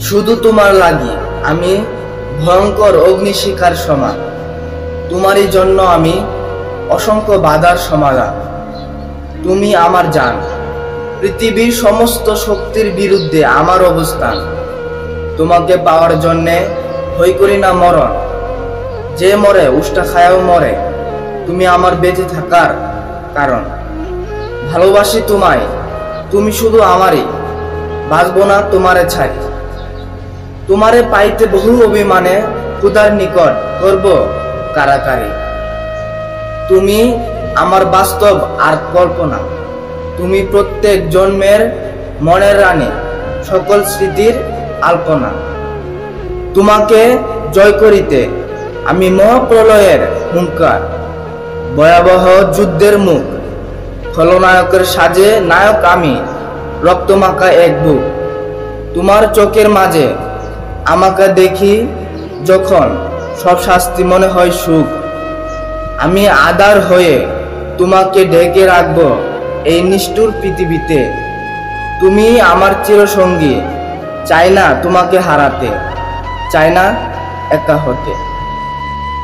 শুধু তোমার লাগি আমি ভয়ঙ্কর অগ্নিশিখার সমান। তোমারই জন্য আমি অসংখ্য বাধার সমাধান। তুমি আমার জান, পৃথিবীর সমস্ত শক্তির বিরুদ্ধে আমার অবস্থান। তোমাকে পাওয়ার জন্যে ভয় করি না মরণ। যে মরে উষ্টা খায়াও মরে, তুমি আমার বেঁচে থাকার কারণ। ভালোবাসি তোমায়, তুমি শুধু আমারই, বাঁচবো না তোমারে ছাই। তোমারে পাইতে বহু অভিমানে খুদার নিকট করব কারাকারি। তুমি আমার বাস্তব আর কল্পনা, তুমি প্রত্যেক জন্মের মনের রানী, সকল স্মৃতির আলপনা। তোমাকে জয় করিতে আমি মহাপ্রলয়ের হুঙ্কার, ভয়াবহ যুদ্ধের মুখ, খলনায়কের সাজে নায়ক আমি, রক্তমাখা এক বুক। তোমার চোখের মাঝে আমাকে দেখি যখন, সব শাস্তি মনে হয় সুখ। আমি আধার হয়ে তোমাকে ঢেকে রাখবো এই নিষ্ঠুর পৃথিবীতে। তুমি আমার চিরসঙ্গী, চাই না তোমাকে হারাতে, চাই না একা হতে।